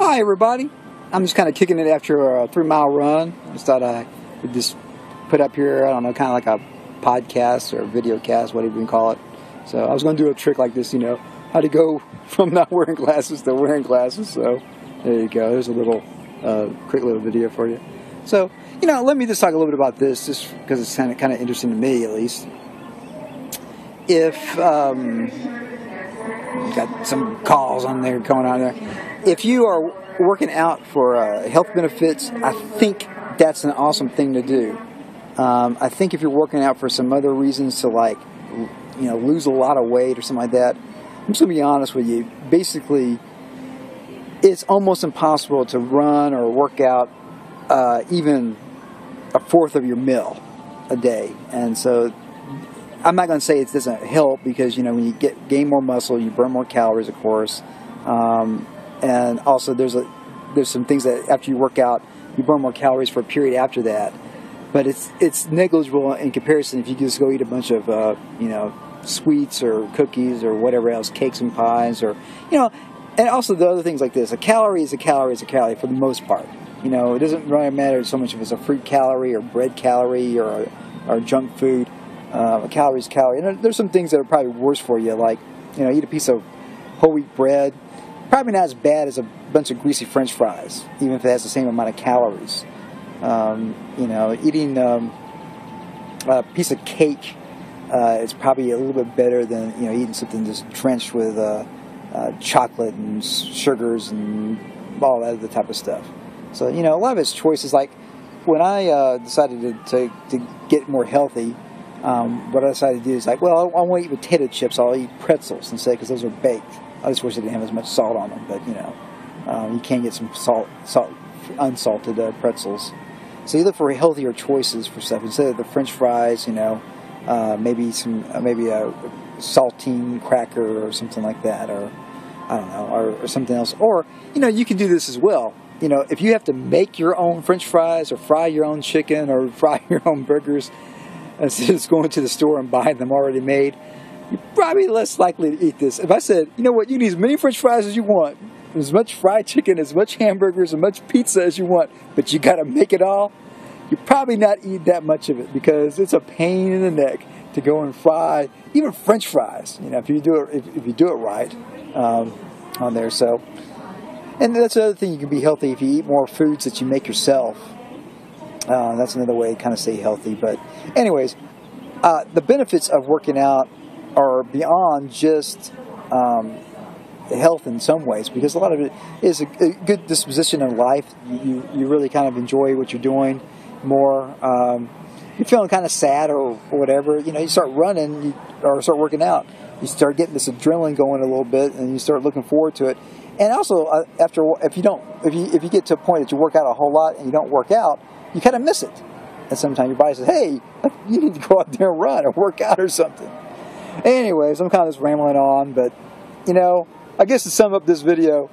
Hi everybody, I'm just kind of kicking it after a 3-mile run. Just thought I would just put up here, I don't know, kind of like a podcast or a video cast, whatever you can call it. So I was going to do a trick like this, how to go from not wearing glasses to wearing glasses. So there you go, there's a little quick little video for you. So, let me just talk a little bit about this, just because it's kind of interesting to me at least. If got some calls on there going on there. If you are working out for health benefits, I think that's an awesome thing to do. I think if you're working out for some other reasons to lose a lot of weight or something like that, I'm just going to be honest with you. Basically, it's almost impossible to run or work out even a fourth of your meal a day. And so I'm not going to say it doesn't help because, when you gain more muscle, you burn more calories, of course. And also there's some things that after you work out, you burn more calories for a period after that. But it's negligible in comparison if you just go eat a bunch of, sweets or cookies or whatever else, cakes and pies or, and also the other things like this. A calorie is a calorie is a calorie for the most part. It doesn't really matter so much if it's a fruit calorie or bread calorie or junk food. A calorie is a calorie. And there's some things that are probably worse for you, like, eat a piece of whole wheat bread. Probably not as bad as a bunch of greasy French fries, even if it has the same amount of calories. Eating a piece of cake is probably a little bit better than eating something just drenched with chocolate and sugars and all that other type of stuff. So a lot of it's choices. Like when I decided to get more healthy, what I decided to do is I want to eat potato chips. I'll eat pretzels instead because those are baked. I just wish they didn't have as much salt on them, but you can get some unsalted pretzels. So you look for healthier choices for stuff instead of the French fries. Maybe a saltine cracker or something like that, or I don't know, or something else. Or you can do this as well. If you have to make your own French fries or fry your own chicken or fry your own burgers instead of just going to the store and buying them already made, you're probably less likely to eat this. If I said, you can eat as many French fries as you want, as much fried chicken, as much hamburgers, as much pizza as you want, but you got to make it all, you're probably not eat that much of it because it's a pain in the neck to go and fry even French fries. If you do it right on there. So, and that's another thing, you can be healthy if you eat more foods that you make yourself. That's another way to kind of stay healthy. But anyways, the benefits of working out are beyond just health in some ways, because a lot of it is a good disposition in life. You really kind of enjoy what you're doing more. You're feeling kind of sad or whatever. You start running or start working out. You start getting this adrenaline going a little bit, and you start looking forward to it. And also, if you get to a point that you work out a whole lot and you don't work out, you kind of miss it. And sometimes your body says, "Hey, you need to go out there and run or work out or something." Anyways, I'm kind of just rambling on, but I guess to sum up this video,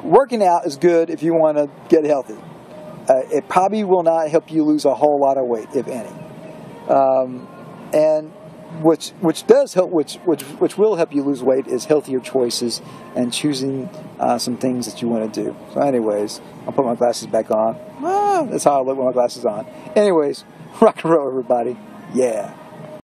working out is good if you want to get healthy. It probably will not help you lose a whole lot of weight, if any. And which does help, which will help you lose weight is healthier choices and choosing some things that you want to do. So, anyways, I'll put my glasses back on. That's how I look with my glasses on. Anyways, rock and roll, everybody. Yeah.